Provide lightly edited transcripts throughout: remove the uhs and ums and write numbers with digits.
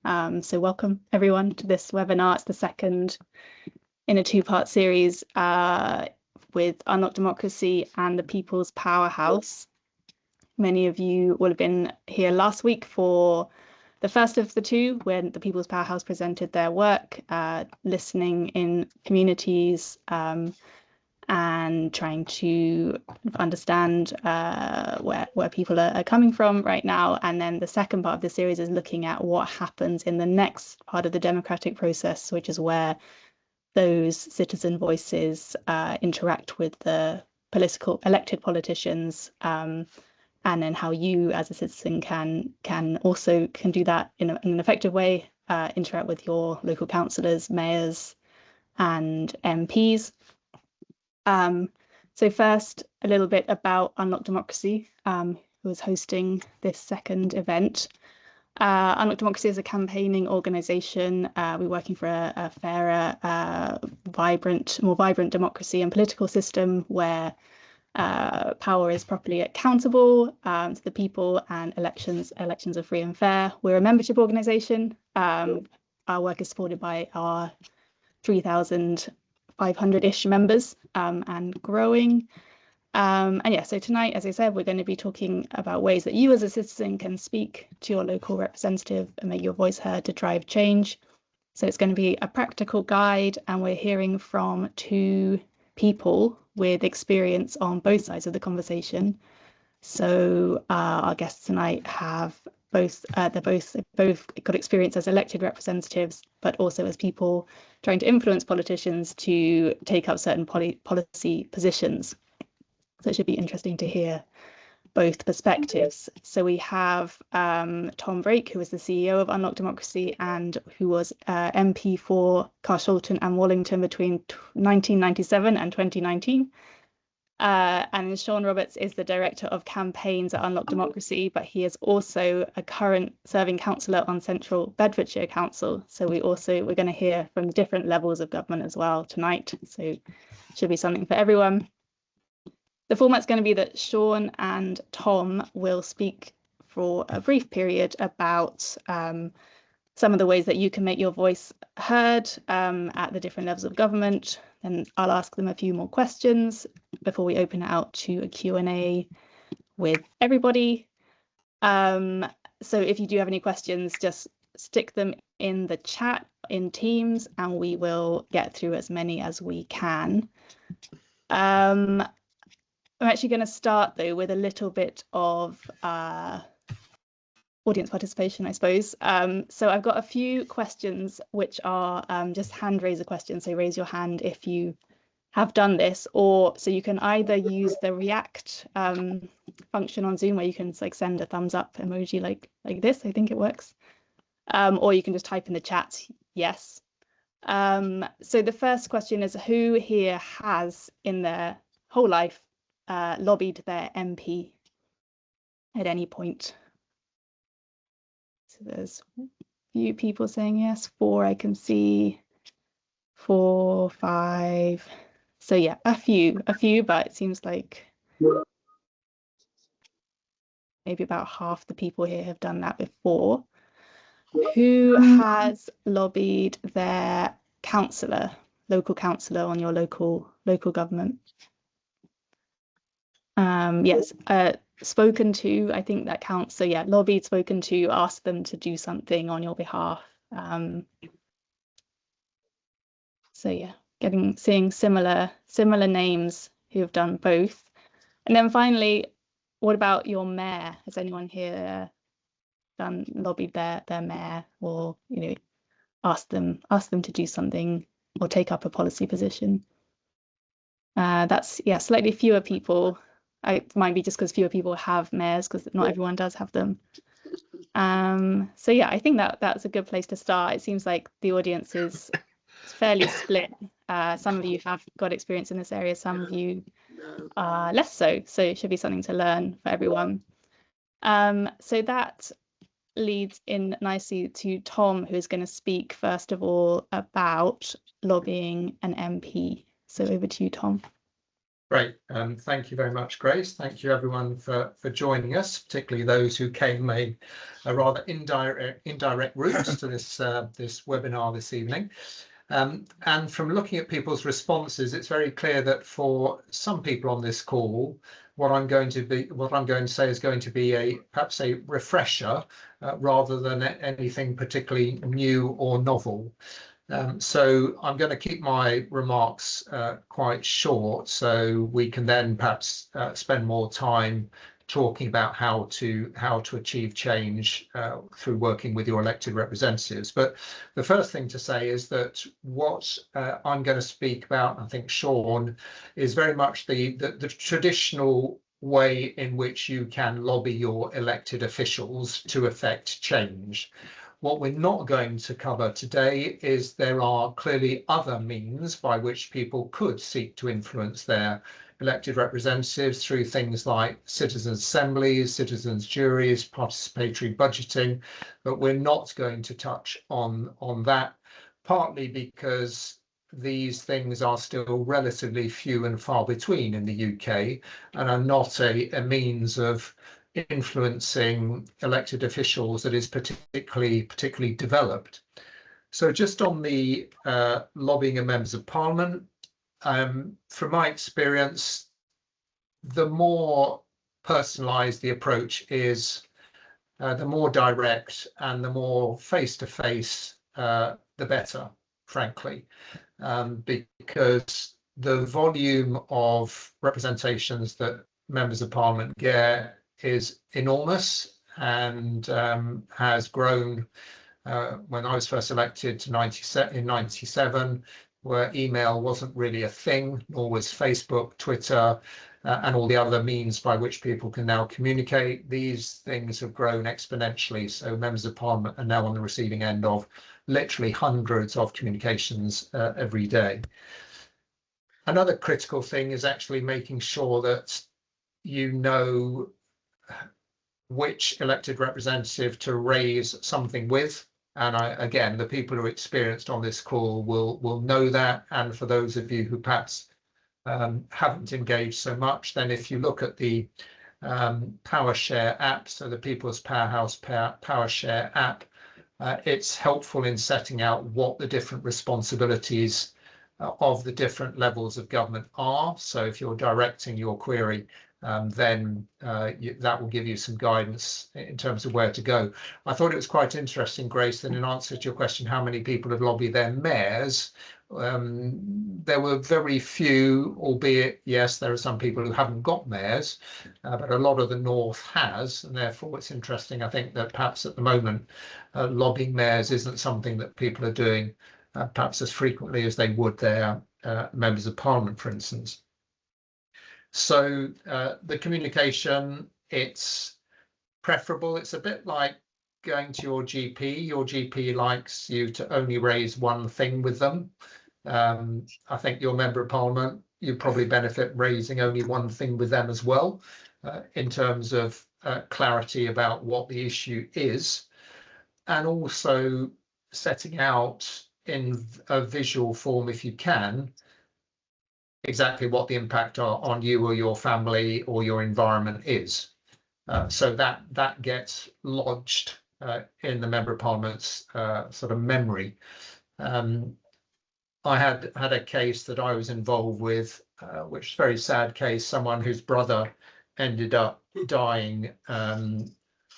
So welcome everyone to this webinar. It's the second in a two-part series with Unlock Democracy and the People's Powerhouse. Many of you will have been here last week for the first of the two, when the People's Powerhouse presented their work, listening in communities and trying to understand where people are coming from right now. And then the second part of the series is looking at what happens in the next part of the democratic process, which is where those citizen voices interact with the elected politicians, and then how you as a citizen can do that in an effective way, interact with your local councillors, mayors and MPs. So first, a little bit about Unlock Democracy, who is hosting this second event. Unlock Democracy is a campaigning organisation. We're working for a fairer, more vibrant democracy and political system where power is properly accountable to the people, and elections are free and fair. We're a membership organisation. Our work is supported by our 3,500-ish members and growing. And yeah, so tonight, as I said, we're going to be talking about ways that you as a citizen can speak to your local representative and make your voice heard to drive change. So it's going to be a practical guide, and we're hearing from two people with experience on both sides of the conversation. So our guests tonight have both got experience as elected representatives, but also as people trying to influence politicians to take up certain policy positions. So it should be interesting to hear both perspectives. So we have Tom Brake, who is the CEO of Unlock Democracy and who was MP for Carshalton and Wallington between 1997 and 2019. And Sean Roberts is the Director of Campaigns at Unlock Democracy, but he is also a current serving councillor on Central Bedfordshire Council. So we're going to hear from different levels of government as well tonight. So should be something for everyone. The format's going to be that Sean and Tom will speak for a brief period about some of the ways that you can make your voice heard at the different levels of government. And I'll ask them a few more questions before we open it out to a Q&A with everybody. So if you do have any questions, just stick them in the chat in Teams and we will get through as many as we can. I'm actually going to start, though, with a little bit of audience participation, I suppose. So I've got a few questions which are just hand raiser questions. So raise your hand if you have done this, or so you can either use the react function on Zoom where you can send a thumbs up emoji like this. I think it works. Or you can just type in the chat, yes. So the first question is, who here has in their whole life lobbied their MP at any point? So there's a few people saying yes, 4 I can see, 4, 5. So yeah, a few, but it seems like maybe about half the people here have done that before. Who has lobbied their councillor, local councillor on your local government? Yes, spoken to, I think that counts. So yeah, lobbied, spoken to, asked them to do something on your behalf. So yeah, seeing similar names who have done both. And then finally, what about your mayor? Has anyone here lobbied their mayor, or asked them to do something or take up a policy position? That's slightly fewer people. It might be just because fewer people have mayors, because not everyone does have them. So yeah, I think that's a good place to start. It seems like the audience is fairly split. Some of you have got experience in this area, some of you less so. So it should be something to learn for everyone. So that leads in nicely to Tom, who is going to speak first of all about lobbying an MP. So over to you, Tom. Great. Thank you very much, Grace. Thank you, everyone, for joining us, particularly those who came a rather indirect route to this webinar this evening. And from looking at people's responses, it's very clear that for some people on this call, what I'm going to say is going to be perhaps a refresher rather than anything particularly new or novel. So I'm going to keep my remarks quite short, so we can then perhaps spend more time talking about how to achieve change through working with your elected representatives. But the first thing to say is that what I'm going to speak about, I think Sean, is very much the traditional way in which you can lobby your elected officials to effect change. What we're not going to cover today is there are clearly other means by which people could seek to influence their elected representatives through things like citizens' assemblies, citizens' juries, participatory budgeting, but we're not going to touch on that, partly because these things are still relatively few and far between in the UK and are not a means of influencing elected officials that is particularly developed. So just on the lobbying of members of parliament, from my experience, the more personalised the approach is, the more direct and the more face-to-face, the better, frankly, because the volume of representations that members of parliament get is enormous and has grown when I was first elected to 97, where email wasn't really a thing, nor was Facebook, Twitter, and all the other means by which people can now communicate. These things have grown exponentially. So members of parliament are now on the receiving end of literally hundreds of communications every day. Another critical thing is actually making sure that you know which elected representative to raise something with. And again, the people who are experienced on this call will know that. And for those of you who perhaps haven't engaged so much, then if you look at the PowerShare app, so the People's Powerhouse PowerShare app, it's helpful in setting out what the different responsibilities of the different levels of government are. So if you're directing your query, then that will give you some guidance in terms of where to go. I thought it was quite interesting, Grace, that in answer to your question, how many people have lobbied their mayors, there were very few, albeit, yes, there are some people who haven't got mayors, but a lot of the North has, and therefore it's interesting, I think, that perhaps at the moment, lobbying mayors isn't something that people are doing perhaps as frequently as they would their members of parliament, for instance. So the communication, it's preferable. It's a bit like going to your GP. Your GP likes you to only raise one thing with them. I think your member of parliament, you probably benefit raising only one thing with them as well, in terms of clarity about what the issue is, and also setting out in a visual form, if you can, exactly what the impact on you or your family or your environment is. So that gets lodged in the member of parliament's sort of memory. I had a case that I was involved with, which is a very sad case, someone whose brother ended up dying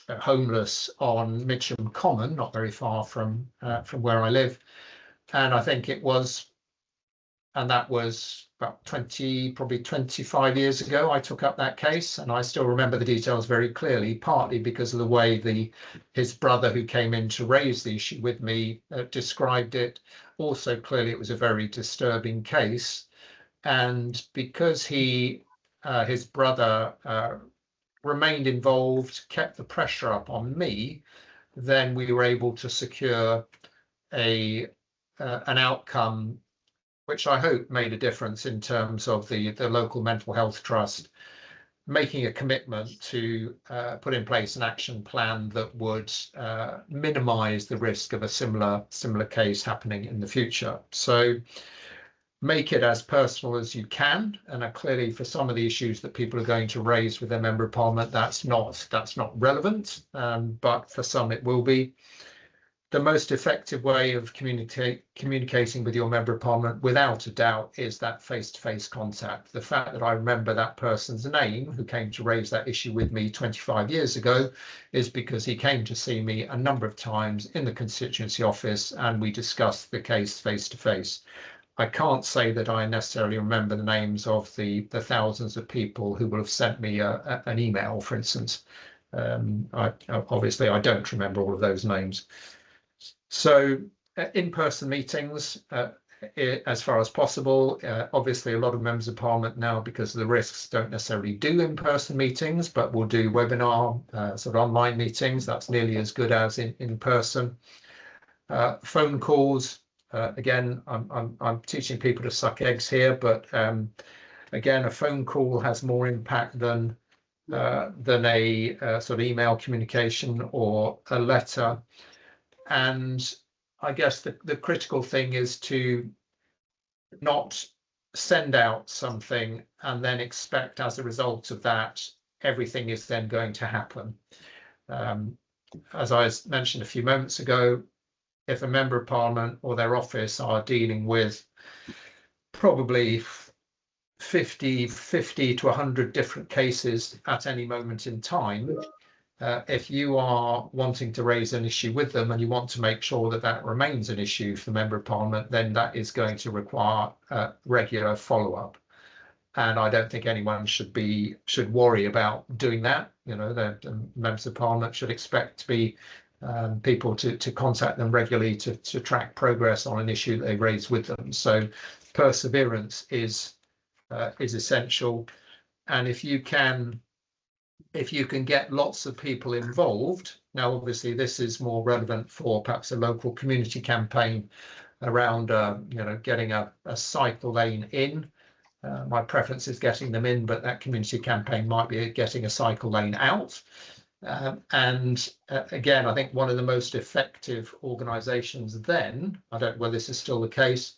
homeless on Mitcham Common, not very far from where I live. And I think it was, and that was about probably 25 years ago, I took up that case, and I still remember the details very clearly, partly because of the way his brother who came in to raise the issue with me described it. Also, clearly, it was a very disturbing case. And because his brother remained involved, kept the pressure up on me, then we were able to secure an outcome which I hope made a difference in terms of the local mental health trust making a commitment to put in place an action plan that would minimise the risk of a similar case happening in the future. So make it as personal as you can. And clearly, for some of the issues that people are going to raise with their member of parliament, that's not relevant. But for some, it will be. The most effective way of communicating with your member of parliament, without a doubt, is that face-to-face contact. The fact that I remember that person's name who came to raise that issue with me 25 years ago is because he came to see me a number of times in the constituency office and we discussed the case face-to-face. I can't say that I necessarily remember the names of the thousands of people who will have sent me an email, for instance. Obviously, I don't remember all of those names. So in-person meetings, as far as possible. Obviously, a lot of members of parliament now, because of the risks, don't necessarily do in-person meetings, but will do webinar, sort of online meetings. That's nearly as good as in person. Phone calls. Again, I'm teaching people to suck eggs here, but again, a phone call has more impact than a sort of email communication or a letter. And I guess the critical thing is to not send out something and then expect as a result of that, everything is then going to happen. As I mentioned a few moments ago, if a member of parliament or their office are dealing with probably 50 to 100 different cases at any moment in time, if you are wanting to raise an issue with them and you want to make sure that that remains an issue for the member of parliament, then that is going to require regular follow-up. And I don't think anyone should worry about doing that. You know, the members of parliament should expect to be people to contact them regularly to track progress on an issue that they raise with them. So perseverance is essential. And if you can get lots of people involved, now obviously this is more relevant for perhaps a local community campaign around getting a cycle lane in. My preference is getting them in, but that community campaign might be getting a cycle lane out. And again, I think one of the most effective organisations then, I don't know whether this is still the case,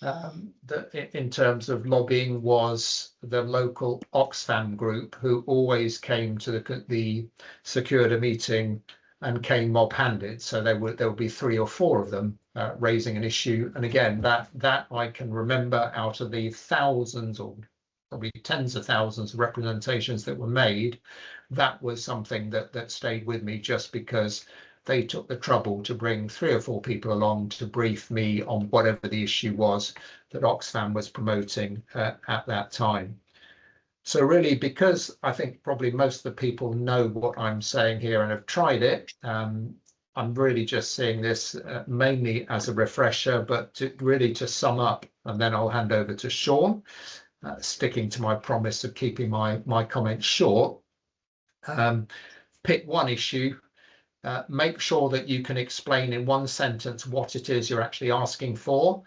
that in terms of lobbying, was the local Oxfam group, who always came to the Security meeting and came mob-handed. So there will be 3 or 4 of them raising an issue. And again, that I can remember out of the thousands or probably tens of thousands of representations that were made, that was something that stayed with me, just because they took the trouble to bring 3 or 4 people along to brief me on whatever the issue was that Oxfam was promoting at that time. So really, because I think probably most of the people know what I'm saying here and have tried it, I'm really just seeing this mainly as a refresher, but to sum up, and then I'll hand over to Sean, sticking to my promise of keeping my comments short. Pick one issue. Make sure that you can explain in one sentence what it is you're actually asking for.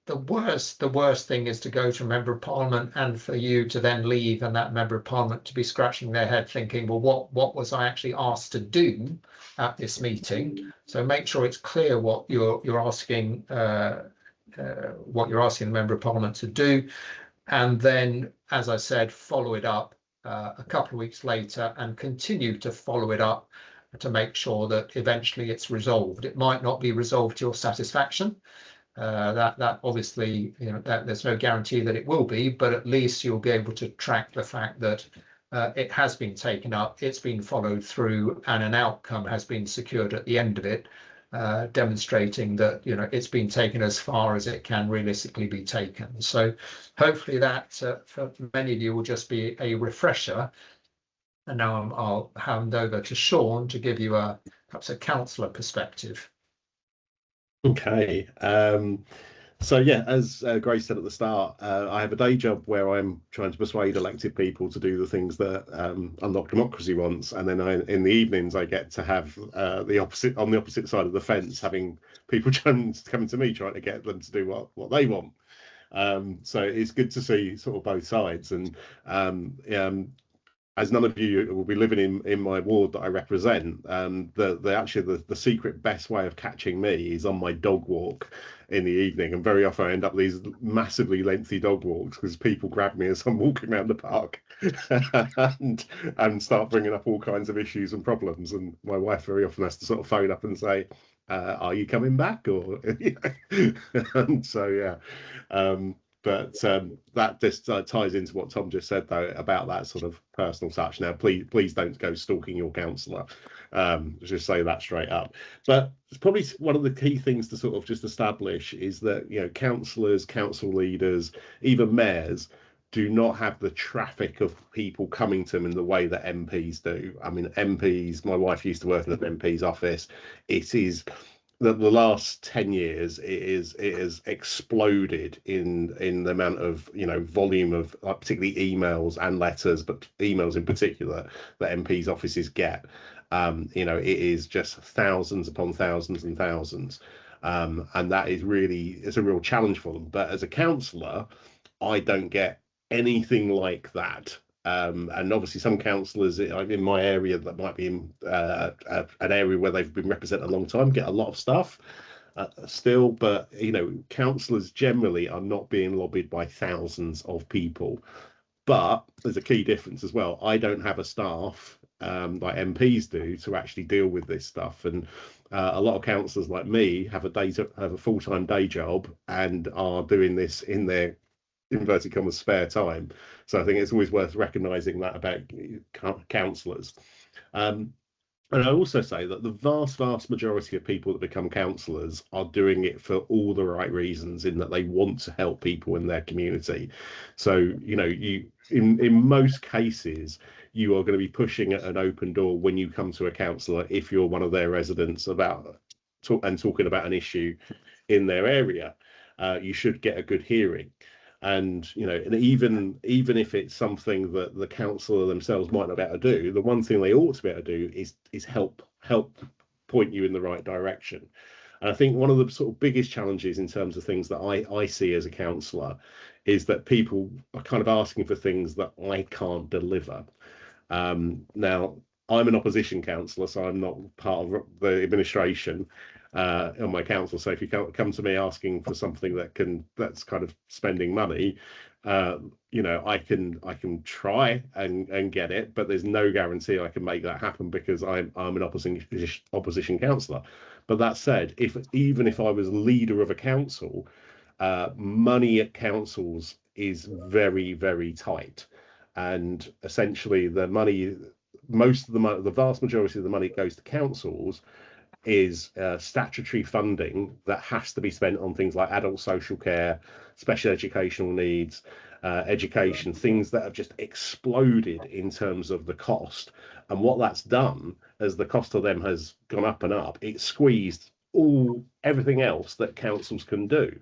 The worst thing is to go to a member of parliament and for you to then leave and that member of parliament to be scratching their head thinking, well, what was I actually asked to do at this meeting? So make sure it's clear what you're asking the member of parliament to do, and then, as I said, follow it up a couple of weeks later and continue to follow it up to make sure that eventually it's resolved. It might not be resolved to your satisfaction. That obviously, that there's no guarantee that it will be, but at least you'll be able to track the fact that it has been taken up, it's been followed through, and an outcome has been secured at the end of it, demonstrating that it's been taken as far as it can realistically be taken. So hopefully that for many of you will just be a refresher. And now I'll hand over to Sean to give you perhaps a councillor perspective. Okay. So yeah, as Grace said at the start, I have a day job where I'm trying to persuade elected people to do the things that Unlock Democracy wants, and then in the evenings I get to have on the opposite side of the fence, having people coming to me trying to get them to do what they want. So it's good to see sort of both sides, and as none of you will be living in my ward that I represent, the secret best way of catching me is on my dog walk in the evening, and very often I end up these massively lengthy dog walks because people grab me as I'm walking around the park and start bringing up all kinds of issues and problems, and my wife very often has to sort of phone up and say, are you coming back, or and so yeah. But that just ties into what Tom just said, though, about that sort of personal touch. Now, please don't go stalking your counsellor. Just say that straight up. But it's probably one of the key things to sort of just establish is that, you know, councillors, council leaders, even mayors, do not have the traffic of people coming to them in the way that MPs do. I mean, MPs, my wife used to work in an MP's office. It is the last 10 years, it has exploded in the amount of, you know, volume of particularly emails and letters, but emails in particular that MPs' offices get. You know, it is just thousands upon thousands and thousands, and that is really, it's a real challenge for them. But as a councillor, I don't get anything like that. And obviously some councillors in my area that might be in an area where they've been represented a long time get a lot of stuff still, but you know, councillors generally are not being lobbied by thousands of people. But there's a key difference as well. I don't have a staff like MPs do to actually deal with this stuff, and a lot of councillors like me have a full-time day job and are doing this in their inverted commas spare time. So I think it's always worth recognising that about councillors. And I also say that the vast majority of people that become councillors are doing it for all the right reasons, in that they want to help people in their community. So, you know, in most cases, you are going to be pushing at an open door when you come to a councillor if you're one of their residents talking about an issue in their area. You should get a good hearing. And you know, and even if it's something that the councillor themselves might not be able to do, the one thing they ought to be able to do is help point you in the right direction. And I think one of the sort of biggest challenges in terms of things that I see as a councillor is that people are kind of asking for things that I can't deliver. Now, I'm an opposition councillor, so I'm not part of the administration on my council. So if you come to me asking for something that's kind of spending money, you know, I can try and get it, but there's no guarantee I can make that happen because I'm an opposition councillor. But that said, even if I was leader of a council, money at councils is very, very tight, and essentially the vast majority of the money that goes to councils is statutory funding that has to be spent on things like adult social care, special educational needs, education, things that have just exploded in terms of the cost. And what that's done, as the cost of them has gone up and up, it's squeezed everything else that councils can do,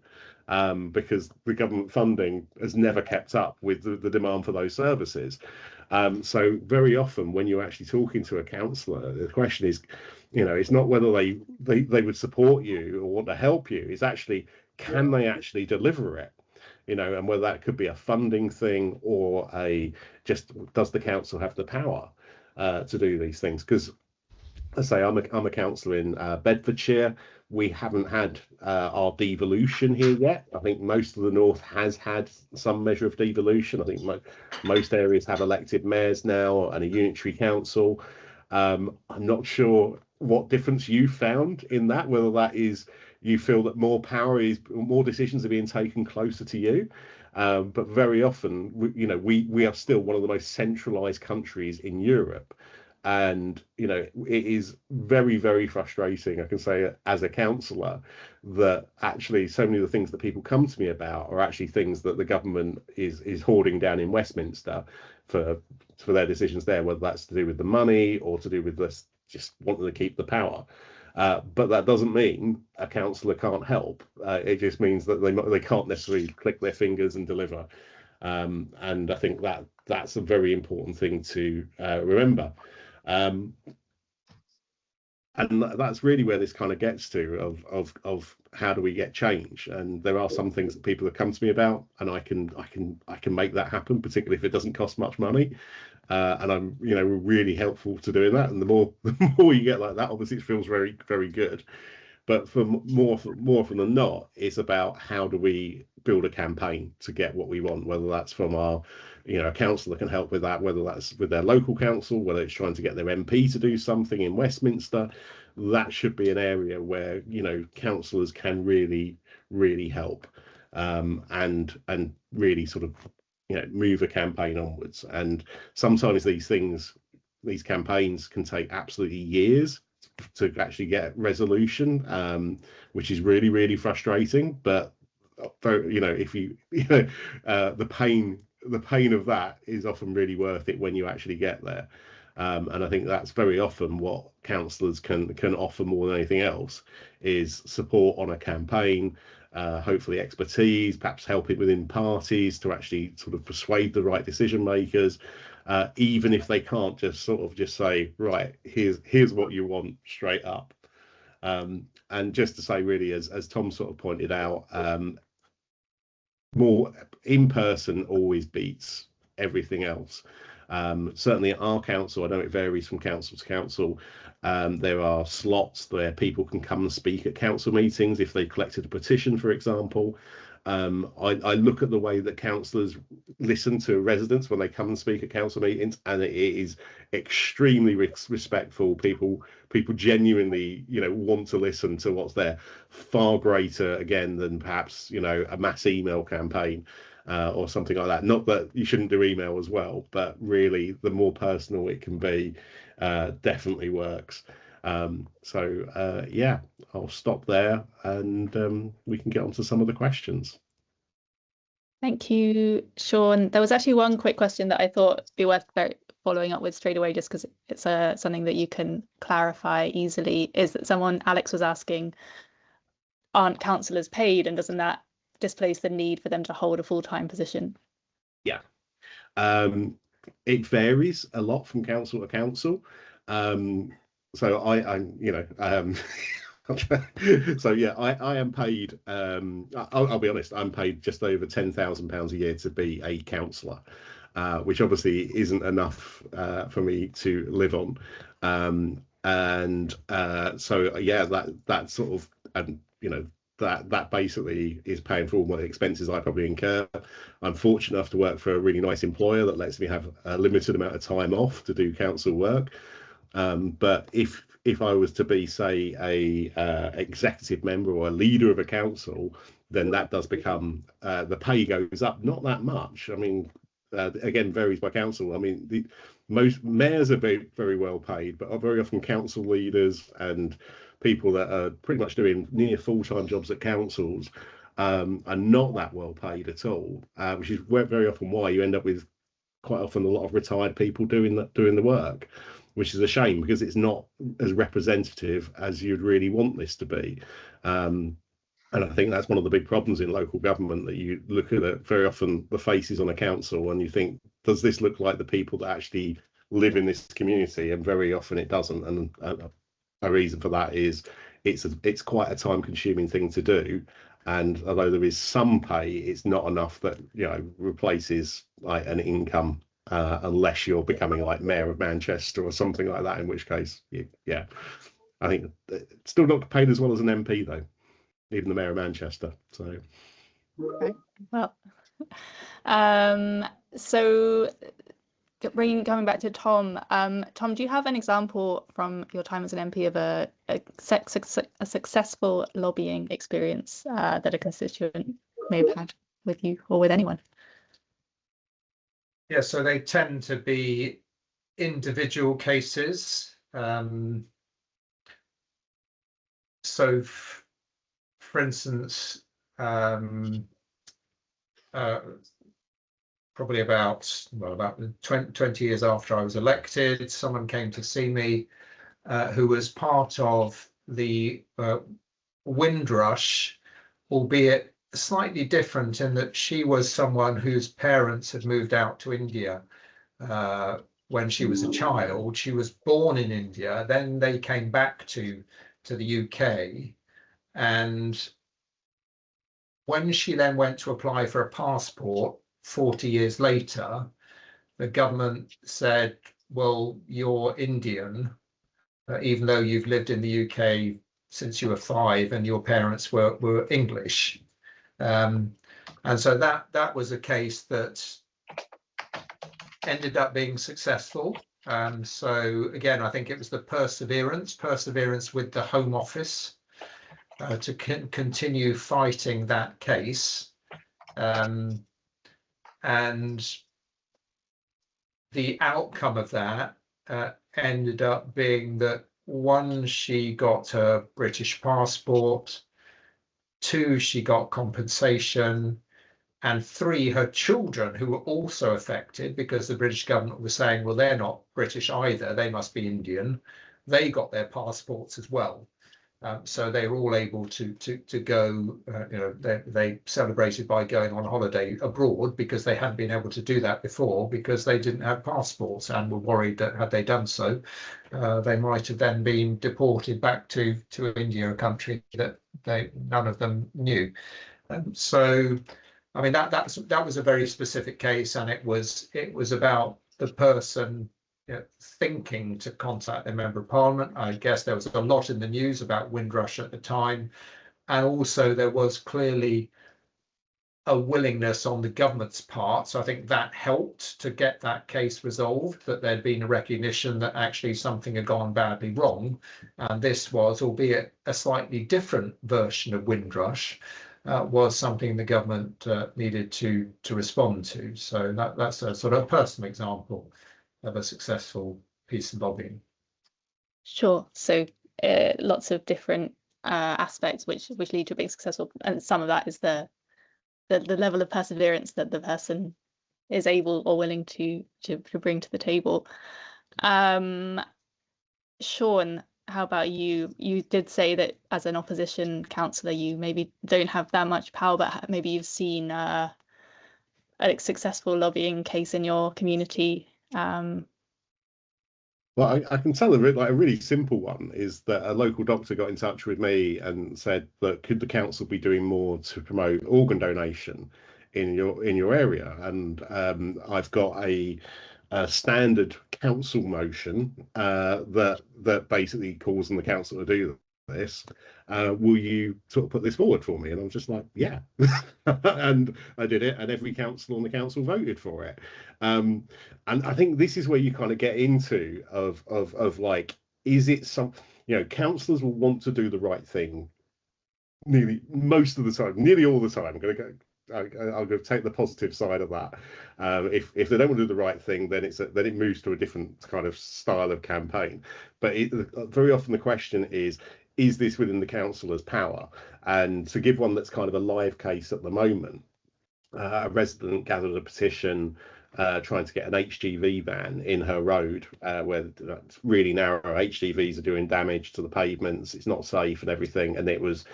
because the government funding has never kept up with the demand for those services. So very often when you're actually talking to a councillor, the question is, you know, it's not whether they would support you or want to help you. It's actually, can they actually deliver it? You know, and whether that could be a funding thing or just does the council have the power to do these things? Because I say I'm a councillor in Bedfordshire. We haven't had our devolution here yet. I think most of the north has had some measure of devolution. I think most areas have elected mayors now and a unitary council. I'm not sure what difference you found in that, whether that is you feel that more decisions are being taken closer to you. But very often, we are still one of the most centralised countries in Europe. And, you know, it is very, very frustrating, I can say, as a councillor, that actually so many of the things that people come to me about are actually things that the government is hoarding down in Westminster for their decisions there, whether that's to do with the money or to do with this just wanting to keep the power. But that doesn't mean a councillor can't help. It just means that they can't necessarily click their fingers and deliver. And I think that's a very important thing to remember. And that's really where this kind of gets to of how do we get change. And there are some things that people have come to me about, and I can make that happen, particularly if it doesn't cost much money. And I'm really helpful to doing that. And the more you get like that, obviously it feels very, very good. But for more often than not, it's about how do we build a campaign to get what we want, whether that's from our a council that can help with that, whether that's with their local council, whether it's trying to get their MP to do something in Westminster. That should be an area where councillors can really, really help, and really sort of move a campaign onwards. And sometimes these campaigns can take absolutely years to actually get resolution, which is really, really frustrating. But if the pain of that is often really worth it when you actually get there. And I think that's very often what councillors can offer more than anything else, is support on a campaign, hopefully expertise, perhaps helping within parties to actually sort of persuade the right decision makers, even if they can't just say, right, here's what you want straight up. And just to say, really, as Tom sort of pointed out, more in person always beats everything else. Certainly at our council, I know it varies from council to council. There are slots where people can come and speak at council meetings if they collected a petition, for example. I look at the way that councillors listen to residents when they come and speak at council meetings, and it is extremely respectful. People genuinely, want to listen to what's there. Far greater, again, than perhaps, a mass email campaign or something like that. Not that you shouldn't do email as well, but really, the more personal it can be, definitely works. Yeah, I'll stop there, and we can get on to some of the questions. Thank you, Sean. There was actually one quick question that I thought would be worth following up with straight away, just because it's something that you can clarify easily. Is that Alex was asking, aren't councillors paid, and doesn't that displace the need for them to hold a full-time position? Yeah, it varies a lot from council to council. So so yeah, I am paid. I'll be honest, I'm paid just over £10,000 a year to be a councillor, which obviously isn't enough for me to live on. So yeah, that sort of, and that basically is paying for all my expenses I probably incur. I'm fortunate enough to work for a really nice employer that lets me have a limited amount of time off to do council work. But if I was to be, say, a executive member or a leader of a council, then that does become, the pay goes up, not that much. I mean, again, varies by council. I mean, most mayors are very, very well paid, but are very often council leaders and people that are pretty much doing near full-time jobs at councils are not that well paid at all, which is very often why you end up with quite often a lot of retired people doing the work, which is a shame, because it's not as representative as you'd really want this to be. And I think that's one of the big problems in local government, that you look at it very often, the faces on a council, and you think, does this look like the people that actually live in this community? And very often it doesn't. And a reason for that is it's quite a time-consuming thing to do. And although there is some pay, it's not enough that replaces like an income, unless you're becoming like Mayor of Manchester or something like that, in which case, yeah, I think it's still not paid as well as an MP though, even the Mayor of Manchester. So, right. Well, so coming back to Tom, Tom, do you have an example from your time as an MP of a successful lobbying experience that a constituent may have had with you or with anyone? Yeah, so they tend to be individual cases. So, for instance, probably about 20 years after I was elected, someone came to see me who was part of the Windrush, albeit slightly different in that she was someone whose parents had moved out to India when she was a child. She was born in India, then they came back to the UK, and when she then went to apply for a passport 40 years later, the government said, well, you're Indian, even though you've lived in the UK since you were 5 and your parents were English. And so that was a case that ended up being successful. So again, I think it was the perseverance with the Home Office to continue fighting that case. And the outcome of that ended up being that, 1, she got her British passport, 2, she got compensation, and 3, her children, who were also affected because the British government was saying, well, they're not British either, they must be Indian, they got their passports as well. So they were all able to go, they celebrated by going on holiday abroad, because they hadn't been able to do that before because they didn't have passports, and were worried that had they done so, they might have then been deported back to India, a country that none of them knew. So, I mean, that was a very specific case, and it was about the person thinking to contact their member of parliament. I guess there was a lot in the news about Windrush at the time, and also there was clearly a willingness on the government's part. So I think that helped to get that case resolved, that there'd been a recognition that actually something had gone badly wrong, and this was, albeit a slightly different version of Windrush, was something the government needed to respond to. So that's a sort of personal example of a successful piece of lobbying. Sure. So lots of different aspects which lead to being successful, and some of that is the level of perseverance that the person is able or willing to bring to the table. Sean, how about you? You did say that as an opposition councillor, you maybe don't have that much power, but maybe you've seen a successful lobbying case in your community. Well, I can tell a really simple one is that a local doctor got in touch with me and said that could the council be doing more to promote organ donation in your area, and I've got a standard council motion that basically calls on the council to do this. Will you sort of put this forward for me? And I'm just like, yeah. And I did it, and every council on the council voted for it. And I think this is where you kind of get into of like, is it some, councillors will want to do the right thing nearly most of the time, nearly all the time. I'm going to take the positive side of that. If they don't want to do the right thing, then then it moves to a different kind of style of campaign. But very often the question is this within the councillor's power? And to give one that's kind of a live case at the moment, a resident gathered a petition trying to get an HGV van in her road where it's really narrow. HGVs are doing damage to the pavements. It's not safe and everything. And it was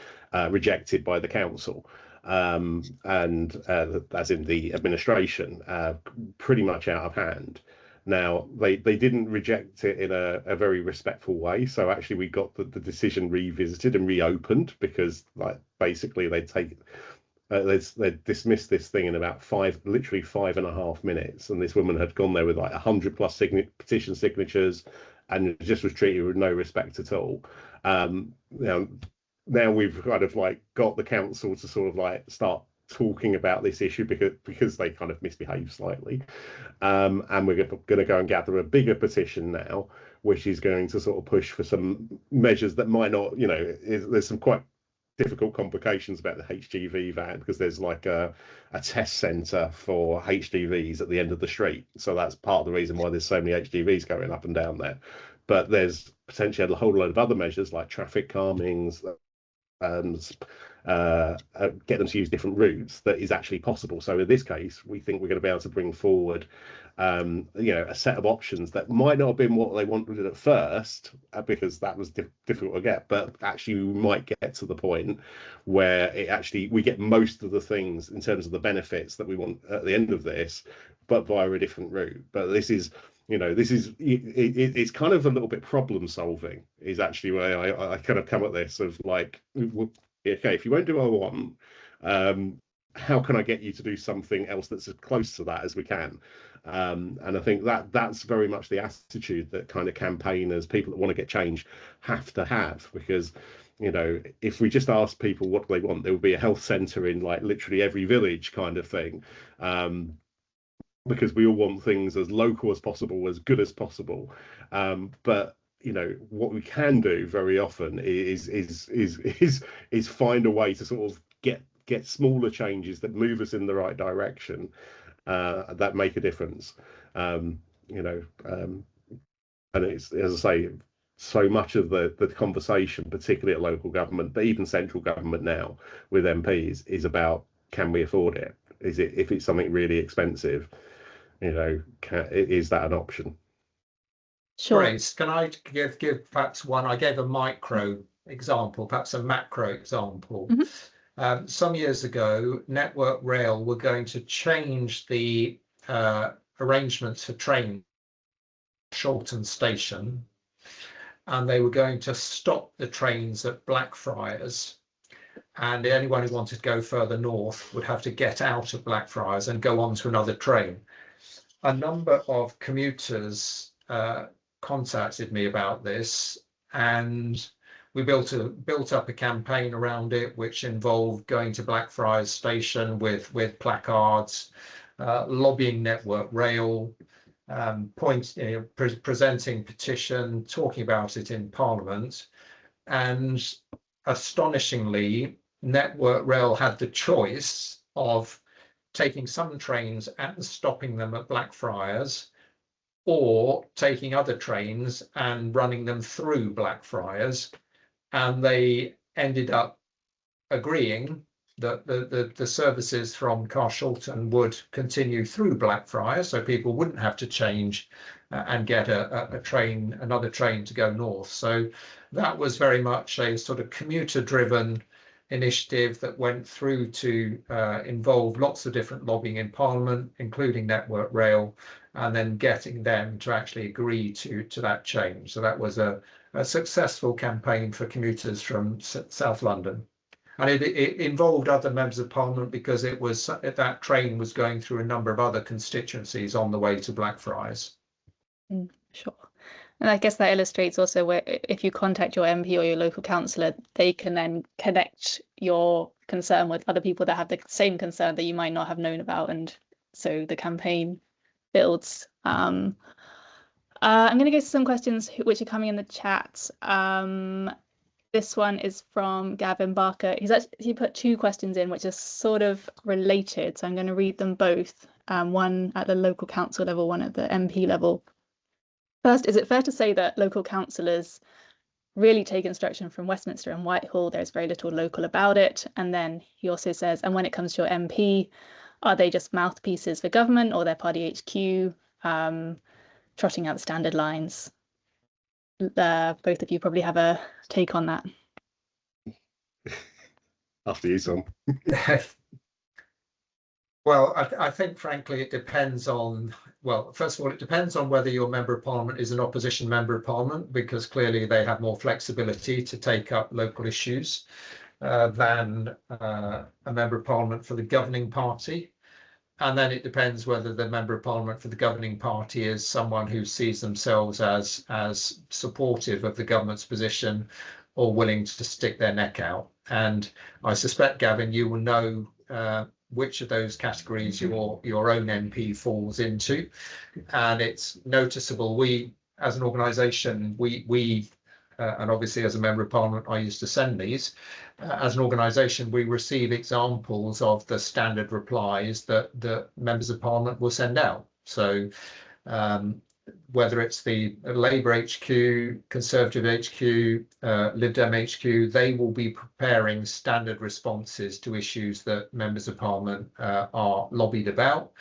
rejected by the council. And as in the administration, pretty much out of hand. Now, they didn't reject it in a very respectful way. So actually, we got the decision revisited and reopened, because basically they dismissed this thing in about literally 5.5 minutes. And this woman had gone there with 100+ petition signatures and just was treated with no respect at all. Now we've kind of got the council to sort of start talking about this issue because they kind of misbehaved slightly, and we're going to go and gather a bigger petition now, which is going to sort of push for some measures that might not, there's some quite difficult complications about the HGV van, because there's a test centre for HGVs at the end of the street, so that's part of the reason why there's so many HGVs going up and down there. But there's potentially a whole load of other measures like traffic calmings, get them to use different routes that is actually possible. So in this case, we think we're going to be able to bring forward a set of options that might not have been what they wanted at first, because that was difficult to get, but actually we might get to the point where we get most of the things in terms of the benefits that we want at the end of this, but via a different route. But this is You know, this is it's kind of a little bit problem solving is actually where I kind of come at this of like, okay, if you won't do what I want, how can I get you to do something else that's as close to that as we can? And I think that's very much the attitude that kind of campaigners, people that want to get change, have to have, because you know, if we just ask people what they want, there will be a health centre in like literally every village kind of thing. Because we all want things as local as possible, as good as possible. But you know, what we can do very often is find a way to sort of get smaller changes that move us in the right direction, that make a difference. You know, and it's, as I say, so much of the conversation, particularly at local government, but even central government now with MPs, is about, can we afford it? Is it, if it's something really expensive, you know, is that an option? Sure. Grace, can I give perhaps one? I gave a micro example, perhaps a macro example. Some years ago, Network Rail were going to change the arrangements for train Shorten Station, and they were going to stop the trains at Blackfriars, and anyone who wanted to go further north would have to get out of Blackfriars and go on to another train. A number of commuters contacted me about this, and we built up a campaign around it, which involved going to Blackfriars Station with placards, lobbying Network Rail, presenting petition, talking about it in Parliament, and astonishingly, Network Rail had the choice of taking some trains and stopping them at Blackfriars, or taking other trains and running them through Blackfriars, and they ended up agreeing that the services from Carshalton would continue through Blackfriars, so people wouldn't have to change and get another train to go north. So that was very much a sort of commuter-driven initiative that went through to involve lots of different lobbying in Parliament, including Network Rail, and then getting them to actually agree to that change. So that was a successful campaign for commuters from South London. And it involved other members of Parliament, because it was that train was going through a number of other constituencies on the way to Blackfriars. Sure. And I guess that illustrates also where if you contact your MP or your local councillor, they can then connect your concern with other people that have the same concern that you might not have known about, and so the campaign builds. I'm going to go to some questions which are coming in the chat. This one is from Gavin Barker. He put two questions in which are sort of related, so I'm going to read them both. One at the local council level, one at the MP level. First, is it fair to say that local councillors really take instruction from Westminster and Whitehall? There's very little local about it. And then he also says, and when it comes to your MP, are they just mouthpieces for government, or their party HQ, trotting out standard lines? Both of you probably have a take on that. After you, Tom. Well, I think, frankly, it depends on, well, first of all, it depends on whether your Member of Parliament is an opposition Member of Parliament, because clearly they have more flexibility to take up local issues than a Member of Parliament for the governing party. And then it depends whether the Member of Parliament for the governing party is someone who sees themselves as supportive of the government's position or willing to stick their neck out. And I suspect, Gavin, you will know which of those categories your own MP falls into. And it's noticeable. We, as an organisation, we and obviously as a Member of Parliament, I used to send these. As an organisation, we receive examples of the standard replies that Members of Parliament will send out. So whether it's the Labour HQ, Conservative HQ, Lib Dem HQ, they will be preparing standard responses to issues that Members of Parliament are lobbied about.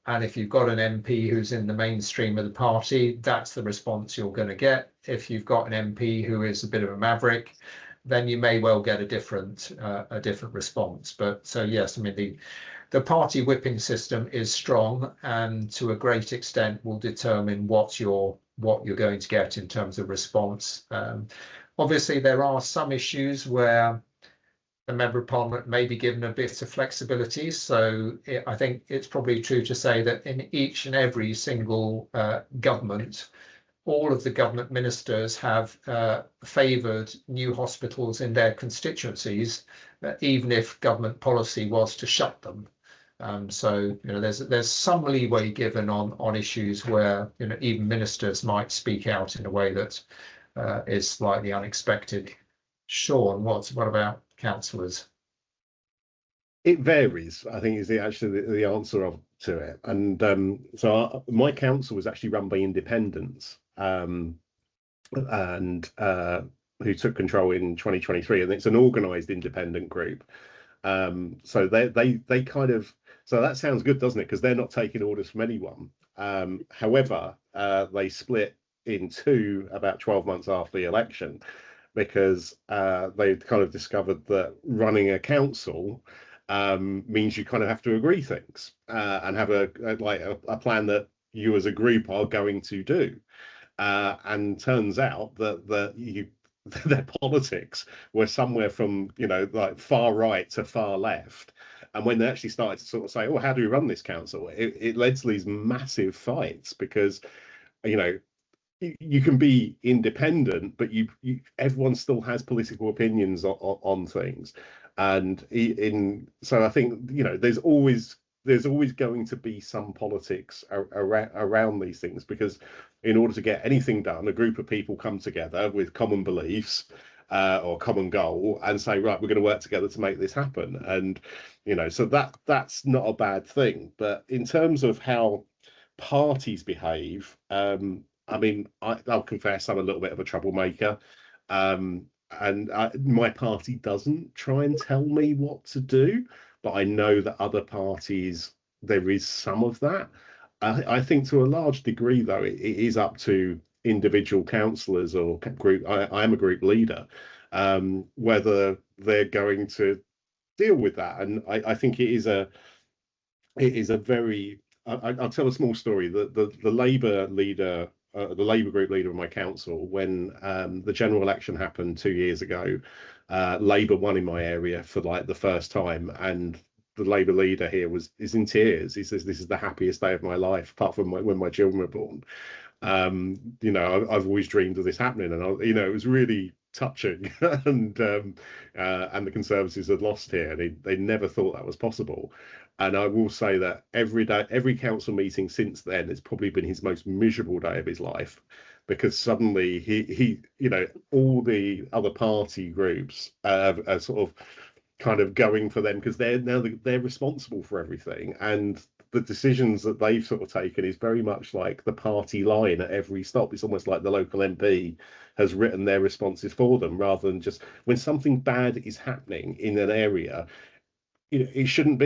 And if you've got an MP who's in the mainstream of the party, that's the response you're going to get. If you've got an MP who is a bit of a maverick, then you may well get a different response. But so yes, I mean the party whipping system is strong, and to a great extent will determine what you're going to get in terms of response. Obviously, there are some issues where a member of parliament may be given a bit of flexibility. So I think it's probably true to say that in each and every single government, all of the government ministers have favoured new hospitals in their constituencies, even if government policy was to shut them. So there's some leeway given on issues where even ministers might speak out in a way that is slightly unexpected. Sean, what about councillors? It varies, I think, is actually the answer to it. And so my council was actually run by independents, and who took control in 2023, and it's an organised independent group. So they kind of, so that sounds good, doesn't it? Because they're not taking orders from anyone. However, they split in two about 12 months after the election, because they kind of discovered that running a council means you kind of have to agree things and have a plan that you as a group are going to do. And turns out that their politics were somewhere from like far right to far left. And when they actually started to sort of say, "Oh, how do we run this council?" it led to these massive fights, because you can be independent, but everyone still has political opinions on things. And so I think there's always going to be some politics around these things, because in order to get anything done, a group of people come together with common beliefs or common goal and say, right, we're going to work together to make this happen. And so that's not a bad thing. But in terms of how parties behave, I mean, I'll confess I'm a little bit of a troublemaker, and my party doesn't try and tell me what to do, but I know that other parties, there is some of that. I think to a large degree, though, it is up to individual councillors or group. I am a group leader, whether they're going to deal with that. And I think it is a very. I'll tell a small story. The Labour leader, the Labour group leader of my council, when the general election happened 2 years ago, Labour won in my area for like the first time, and the Labour leader here is in tears. He says, "This is the happiest day of my life, apart from when my children were born." I've always dreamed of this happening, and it was really touching. And the Conservatives had lost here, and they never thought that was possible. And I will say that every council meeting since then, it's probably been his most miserable day of his life, because suddenly he all the other party groups are sort of kind of going for them, because they're responsible for everything, and the decisions that they've sort of taken is very much like the party line at every stop. It's almost like the local MP has written their responses for them, rather than just when something bad is happening in an area. It shouldn't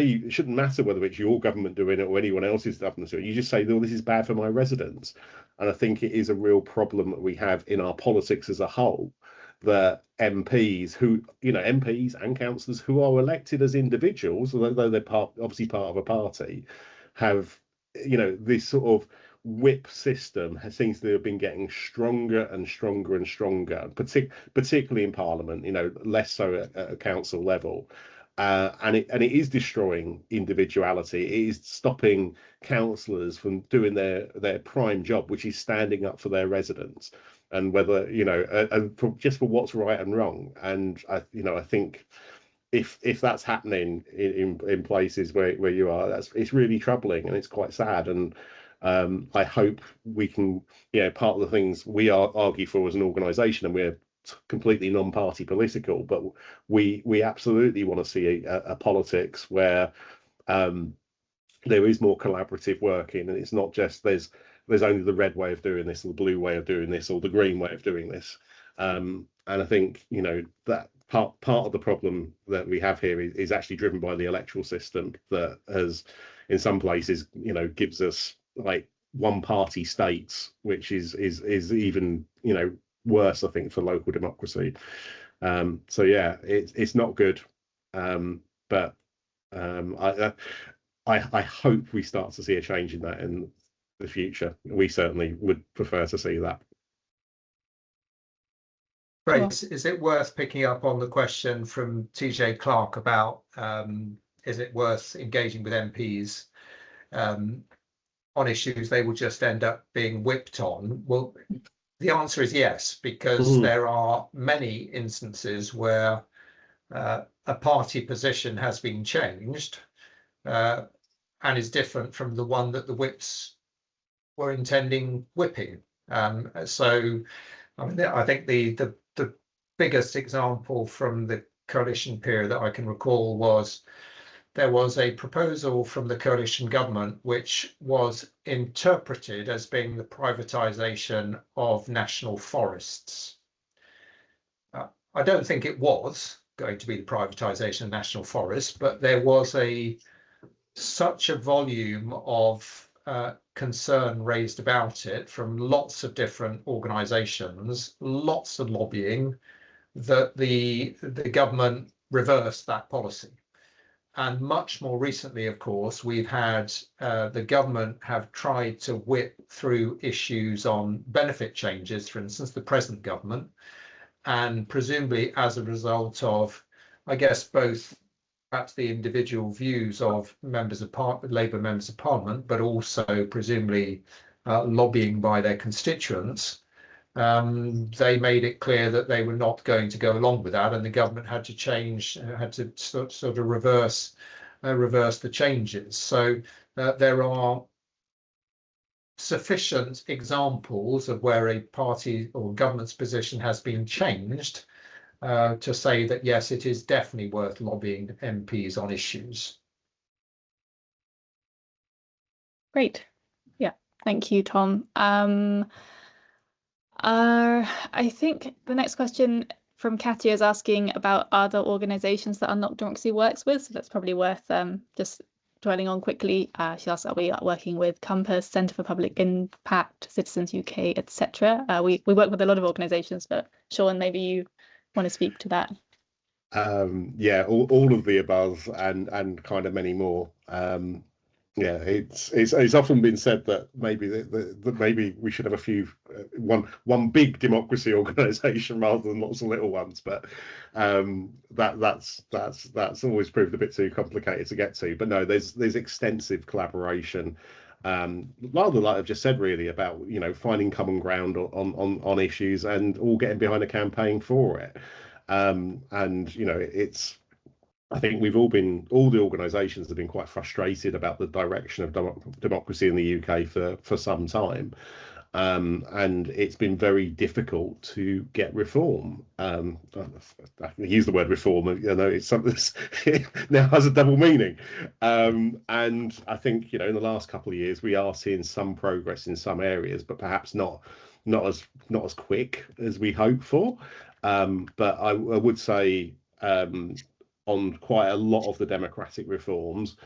matter whether it's your government doing it or anyone else's government doing it. You just say, "No, this is bad for my residents." And I think it is a real problem that we have in our politics as a whole, that MPs and councillors who are elected as individuals, although they're obviously part of a party, have this sort of whip system seems to have been getting stronger and stronger and stronger, particularly in Parliament, less so at a council level. And it is destroying individuality. It is stopping councillors from doing their prime job, which is standing up for their residents, and whether and for what's right and wrong. And I think if that's happening in places where you are, it's really troubling, and it's quite sad. And I hope we can, part of the things we argue for as an organisation, and we're completely non-party political, but we absolutely want to see a politics where there is more collaborative working, and it's not just there's only the red way of doing this, or the blue way of doing this, or the green way of doing this. And I think that part of the problem that we have here is actually driven by the electoral system that has, in some places, gives us like one party states, which is even worse, I think, for local democracy. So yeah, it's not good, but I hope we start to see a change in that in the future. We certainly would prefer to see that. Great. Is it worth picking up on the question from TJ Clark about is it worth engaging with MPs on issues they will just end up being whipped on? Well, the answer is yes, because there are many instances where a party position has been changed and is different from the one that the whips were intending whipping. So I mean, I think the biggest example from the coalition period that I can recall was there was a proposal from the coalition government which was interpreted as being the privatisation of national forests. I don't think it was going to be the privatisation of national forests, but there was such a volume of concern raised about it from lots of different organisations, lots of lobbying, that the government reversed that policy. And much more recently, of course, we've had the government have tried to whip through issues on benefit changes, for instance, the present government, and presumably as a result of, I guess, both perhaps the individual views of Labour members of Parliament, but also presumably lobbying by their constituents. They made it clear that they were not going to go along with that, and the government had to change, had to sort of reverse the changes. So there are sufficient examples of where a party or government's position has been changed to say that yes, it is definitely worth lobbying MPs on issues. Great. Yeah, thank you, Tom. I think the next question from Katia is asking about other organisations that Unlock Democracy works with, so that's probably worth just dwelling on quickly. She asks, are we working with Compass, Centre for Public Impact, Citizens UK, etc.? We work with a lot of organisations, but Sean, maybe you want to speak to that. Yeah, all of the above and kind of many more. Yeah, it's often been said that maybe maybe we should have a few one big democracy organisation rather than lots of little ones, but that's always proved a bit too complicated to get to. But no, there's extensive collaboration, rather like I've just said, really, about finding common ground on issues and all getting behind a campaign for it. And it's. I think all the organisations have been quite frustrated about the direction of democracy in the UK for some time. And it's been very difficult to get reform. I use the word reform, it's something that now has a double meaning. And I think, in the last couple of years, we are seeing some progress in some areas, but perhaps not as quick as we hope for. But I would say, on quite a lot of the democratic reforms,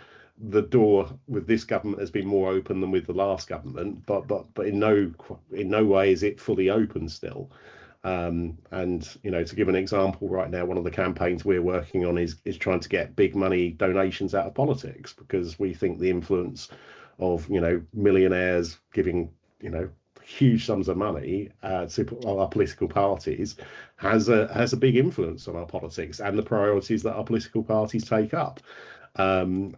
the door with this government has been more open than with the last government, but in no way is it fully open still. And to give an example, right now one of the campaigns we're working on is trying to get big money donations out of politics, because we think the influence of millionaires giving huge sums of money to our political parties has a big influence on our politics and the priorities that our political parties take up. And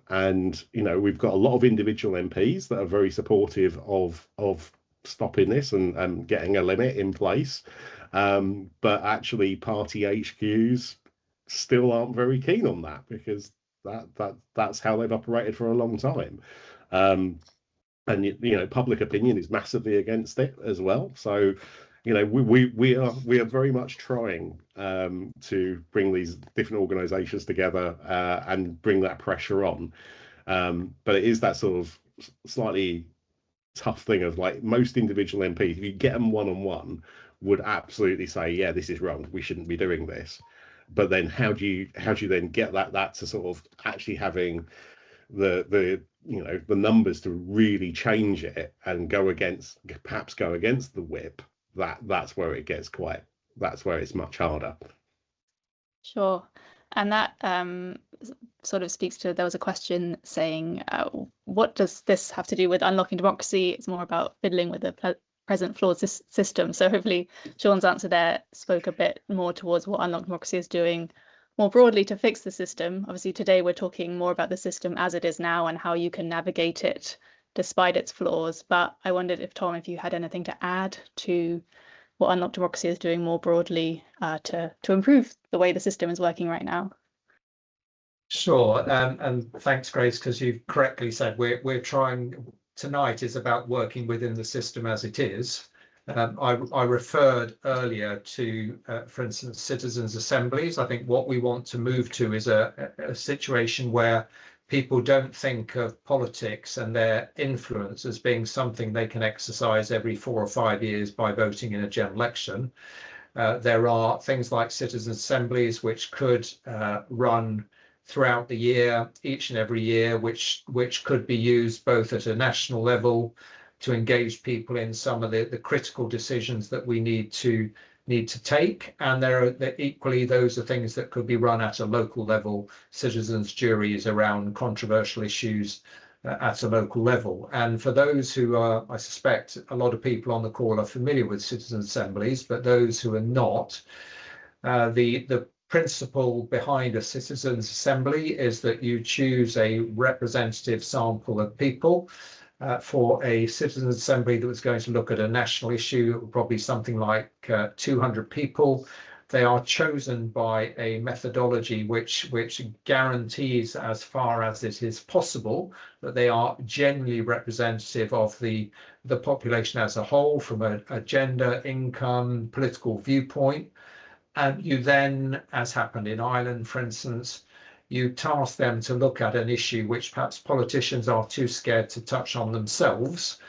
we've got a lot of individual MPs that are very supportive of stopping this and getting a limit in place, but actually party HQs still aren't very keen on that, because that's how they've operated for a long time. And public opinion is massively against it as well. So we are very much trying to bring these different organizations together and bring that pressure on, but it is that sort of slightly tough thing of, like, most individual MPs, if you get them one-on-one, would absolutely say, yeah, this is wrong, we shouldn't be doing this. But then how do you then get that to sort of actually having the numbers to really change it and perhaps go against the whip? That's where it's much harder. Sure. And that sort of speaks to, there was a question saying, what does this have to do with unlocking democracy? It's more about fiddling with the present flawed system. So hopefully Sean's answer there spoke a bit more towards what Unlock Democracy is doing more broadly to fix the system. Obviously today we're talking more about the system as it is now and how you can navigate it despite its flaws. But I wondered if, Tom, if you had anything to add to what Unlock Democracy is doing more broadly to improve the way the system is working right now. Sure, and thanks, Grace, because you've correctly said we're trying. Tonight is about working within the system as it is. I referred earlier to, for instance, citizens' assemblies. I think what we want to move to is a situation where people don't think of politics and their influence as being something they can exercise every 4 or 5 years by voting in a general election. There are things like citizens' assemblies which could run throughout the year, each and every year, which could be used both at a national level to engage people in some of the critical decisions that we need to take, and equally those are things that could be run at a local level, citizens' juries around controversial issues at a local level. And for those who are, I suspect a lot of people on the call are familiar with citizens' assemblies, but those who are not, the principle behind a citizens' assembly is that you choose a representative sample of people. For a citizens' assembly that was going to look at a national issue, probably something like 200 people. They are chosen by a methodology which guarantees, as far as it is possible, that they are genuinely representative of the population as a whole from a gender, income, political viewpoint. And you then, as happened in Ireland, for instance, you task them to look at an issue which perhaps politicians are too scared to touch on themselves.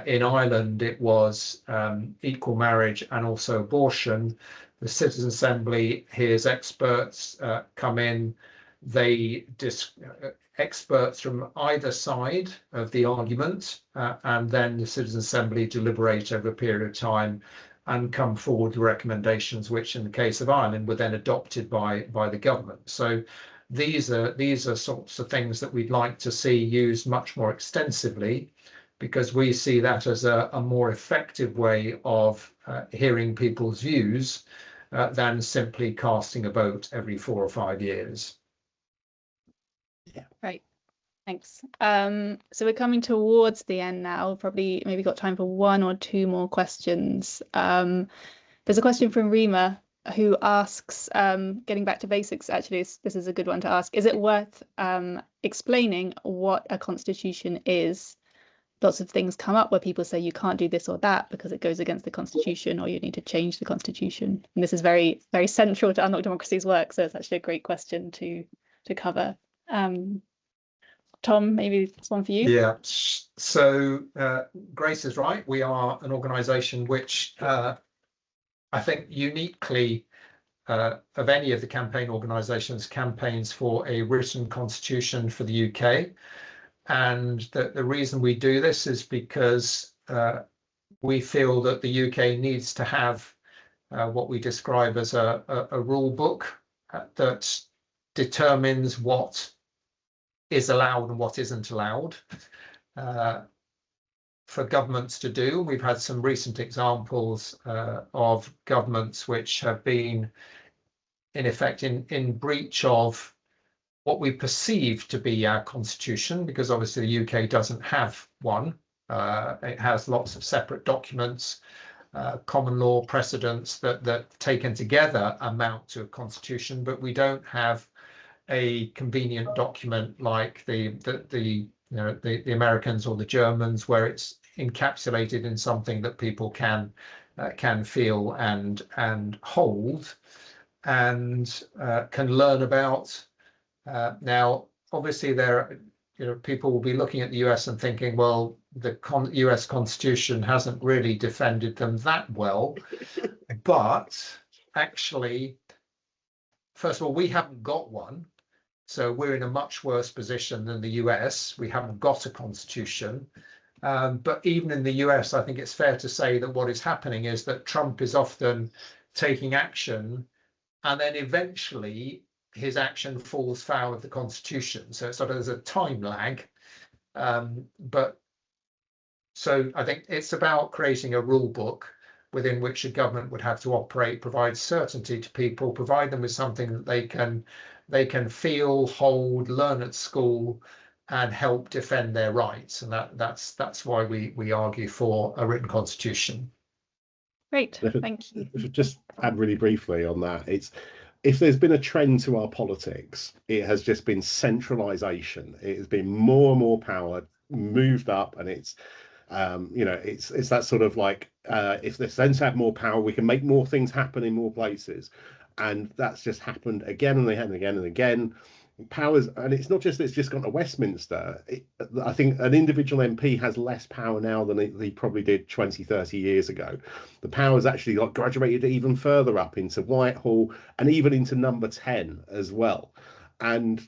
In Ireland, it was equal marriage and also abortion. The Citizens' Assembly hears experts come in. They experts from either side of the argument, and then the Citizens' Assembly deliberate over a period of time and come forward with recommendations, which in the case of Ireland were then adopted by the government. So these are sorts of things that we'd like to see used much more extensively, because we see that as a more effective way of hearing people's views than simply casting a vote every 4 or 5 years. Yeah. Right. Thanks. So we're coming towards the end now. Probably maybe got time for 1 or 2 more questions. There's a question from Rima who asks, getting back to basics, actually, this is a good one to ask. Is it worth explaining what a constitution is? Lots of things come up where people say you can't do this or that because it goes against the constitution, or you need to change the constitution. And this is very, very central to Unlock Democracy's work. So it's actually a great question to cover. Tom, maybe this one for you. Yeah, so Grace is right. We are an organisation which I think uniquely of any of the campaign organisations campaigns for a written constitution for the UK. And the reason we do this is because we feel that the UK needs to have what we describe as a rule book that determines what is allowed and what isn't allowed for governments to do. We've had some recent examples of governments which have been in effect in breach of what we perceive to be our constitution, because obviously the UK doesn't have one. It has lots of separate documents, common law precedents that taken together amount to a constitution, but we don't have a convenient document like the Americans or the Germans, where it's encapsulated in something that people can feel and hold and can learn about. Now, obviously, people will be looking at the US and thinking, well, the US Constitution hasn't really defended them that well. But actually, first of all, we haven't got one. So we're in a much worse position than the US. We haven't got a constitution. But even in the US, I think it's fair to say that what is happening is that Trump is often taking action and then eventually his action falls foul of the Constitution. So it's sort of, there's a time lag. But so I think it's about creating a rule book within which a government would have to operate, provide certainty to people, provide them with something that they can feel, hold, learn at school, and help defend their rights. And that's why we argue for a written constitution. Great, thank you. Just add really briefly on that. If there's been a trend to our politics, it has just been centralisation. It has been more and more power moved up, and it's it's that sort of like, if the Senate have more power, we can make more things happen in more places, and that's just happened again and again and again and again. Powers, and it's not just, it's just gone to Westminster. I think an individual MP has less power now than he probably did 20-30 years ago. The powers actually got graduated even further up into Whitehall and even into number 10 as well. And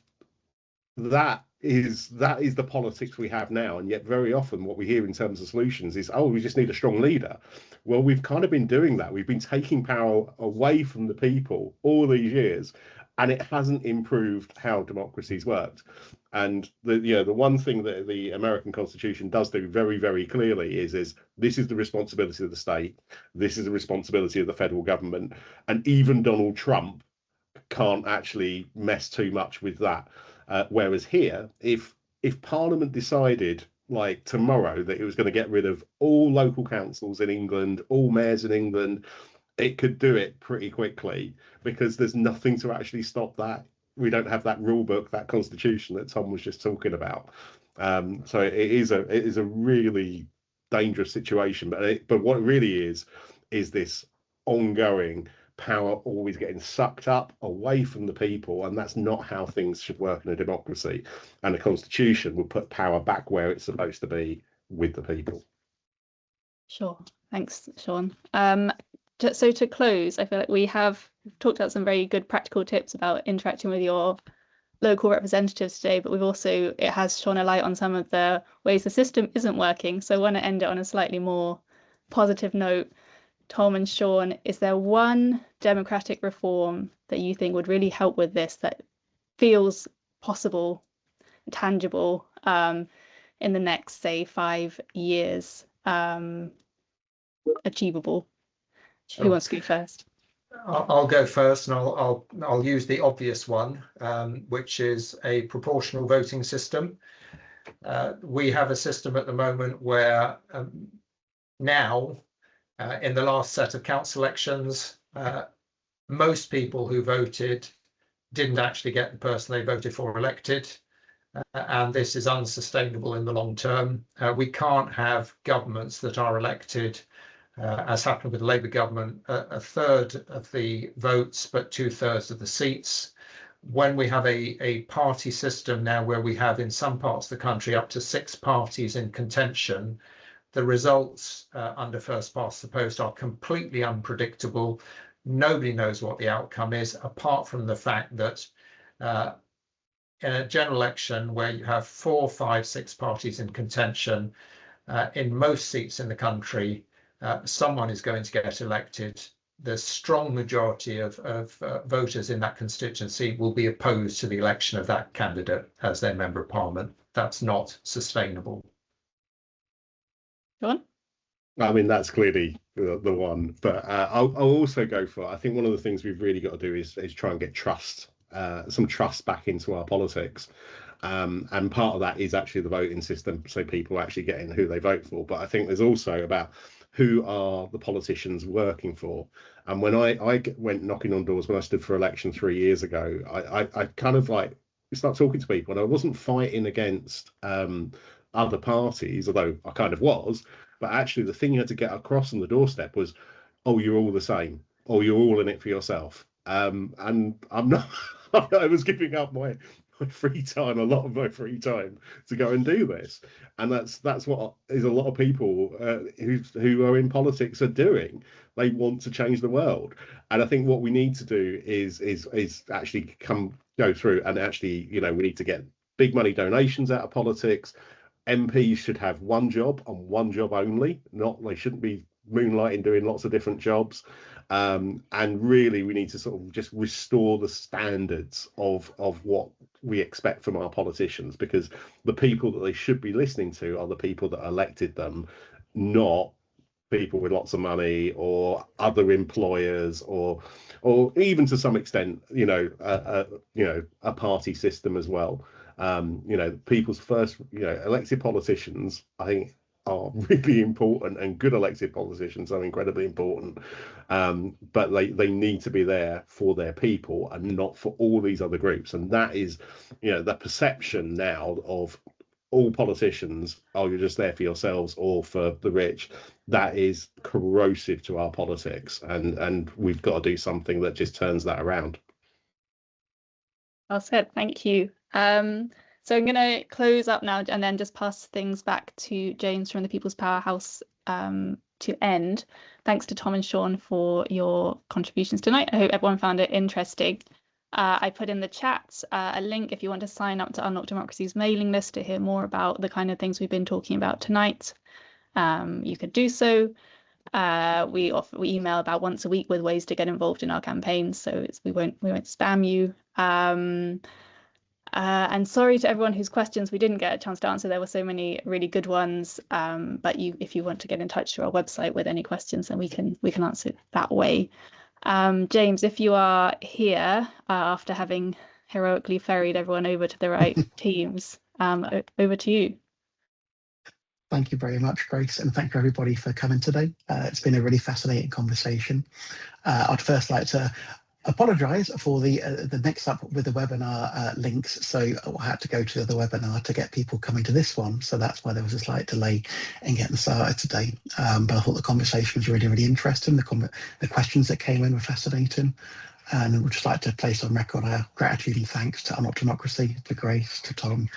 that is the politics we have now. And yet very often what we hear in terms of solutions is, oh, we just need a strong leader. Well, we've kind of been doing that. We've been taking power away from the people all these years, and it hasn't improved how democracy's worked. And the one thing that the American Constitution does do very, very clearly is this is the responsibility of the state. This is the responsibility of the federal government. And even Donald Trump can't actually mess too much with that. Whereas here, if Parliament decided like tomorrow that it was going to get rid of all local councils in England, all mayors in England, it could do it pretty quickly, because there's nothing to actually stop that. We don't have that rule book, that constitution that Tom was just talking about. So it is a really dangerous situation. But what it really is this ongoing power always getting sucked up away from the people, and that's not how things should work in a democracy. And a constitution will put power back where it's supposed to be, with the people. Sure, thanks, Sean. So to close, I feel like we have talked about some very good practical tips about interacting with your local representatives today, but it has shone a light on some of the ways the system isn't working. So I want to end it on a slightly more positive note. Tom and Sean, is there one democratic reform that you think would really help with this, that feels possible, tangible, in the next, say, 5 years, achievable? Sure. Who wants to go first? I'll go first, and I'll use the obvious one, which is a proportional voting system. We have a system at the moment where now, in the last set of council elections, most people who voted didn't actually get the person they voted for elected, and this is unsustainable in the long term. We can't have governments that are elected, as happened with the Labour government, a third of the votes but 2/3 of the seats. When we have a party system now, where we have in some parts of the country up to 6 parties in contention, the results under first past the post are completely unpredictable. Nobody knows what the outcome is, apart from the fact that in a general election where you have 4, 5, 6 parties in contention, in most seats in the country, someone is going to get elected. The strong majority of voters in that constituency will be opposed to the election of that candidate as their member of parliament. That's not sustainable. Go on. I mean, that's clearly the one, but I'll also go for, I think one of the things we've really got to do is try and get trust, some trust back into our politics. And part of that is actually the voting system, so people actually getting who they vote for. But I think there's also about who are the politicians working for. And when I went knocking on doors when I stood for election 3 years ago, I kind of like start talking to people, and I wasn't fighting against other parties, although I kind of was. But actually the thing you had to get across on the doorstep was, oh, you're all the same, or you're all in it for yourself. And I'm not, I was giving up my free time, a lot of my free time, to go and do this. And that's what is a lot of people who are in politics are doing. They want to change the world. And I think what we need to do is actually go through and actually, we need to get big money donations out of politics. MPs should have one job and one job only. They shouldn't be moonlighting doing lots of different jobs. And really we need to sort of just restore the standards of what we expect from our politicians, because the people that they should be listening to are the people that elected them, not people with lots of money or other employers, or even to some extent, a party system as well. People's first, elected politicians, I think, are really important, and good elected politicians are incredibly important. But they need to be there for their people and not for all these other groups. And that is, the perception now of all politicians, oh, you're just there for yourselves or for the rich. That is corrosive to our politics, and we've got to do something that just turns that around. Well said, thank you. So I'm going to close up now and then just pass things back to James from the People's Powerhouse to end. Thanks to Tom and Sean for your contributions tonight. I hope everyone found it interesting. I put in the chat a link if you want to sign up to Unlock Democracy's mailing list to hear more about the kind of things we've been talking about tonight. You could do so. We email about once a week with ways to get involved in our campaigns, so we won't spam you. And sorry to everyone whose questions we didn't get a chance to answer. There were so many really good ones. But if you want to get in touch through our website with any questions, then we can answer it that way. James, if you are here after having heroically ferried everyone over to the right teams, over to you. Thank you very much, Grace, and thank you everybody for coming today. It's been a really fascinating conversation. I'd first like to apologise for the mix-up with the webinar links. So I had to go to the webinar to get people coming to this one. So that's why there was a slight delay in getting started today. But I thought the conversation was really, really interesting. The questions that came in were fascinating. And we'd just like to place on record our gratitude and thanks to Unlock Democracy, to Grace, to Tom,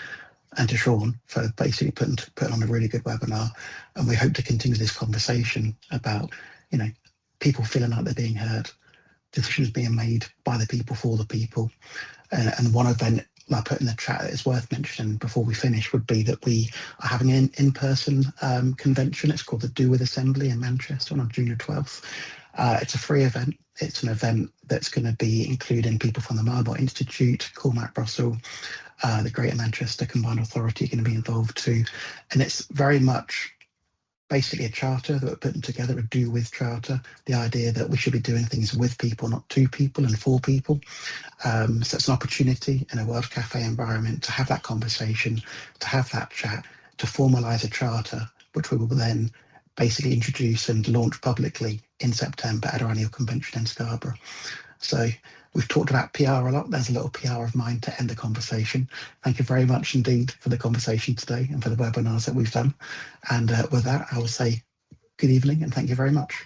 and to Sean for basically putting on a really good webinar. And we hope to continue this conversation about, people feeling like they're being heard, decisions being made by the people for the people. And one event I put in the chat that is worth mentioning before we finish would be that we are having an in-person convention. It's called the Do With Assembly in Manchester on June 12th. It's a free event. It's an event that's going to be including people from the Marble Institute, Cormac Russell, the Greater Manchester Combined Authority are going to be involved too. And it's very much basically a charter that we're putting together, a do with charter, the idea that we should be doing things with people, not to people and for people. So it's an opportunity in a World Cafe environment to have that conversation, to have that chat, to formalise a charter, which we will then basically introduce and launch publicly in September at our annual convention in Scarborough. So we've talked about PR a lot. There's a little PR of mine to end the conversation. Thank you very much indeed for the conversation today and for the webinars that we've done. And with that, I will say good evening and thank you very much.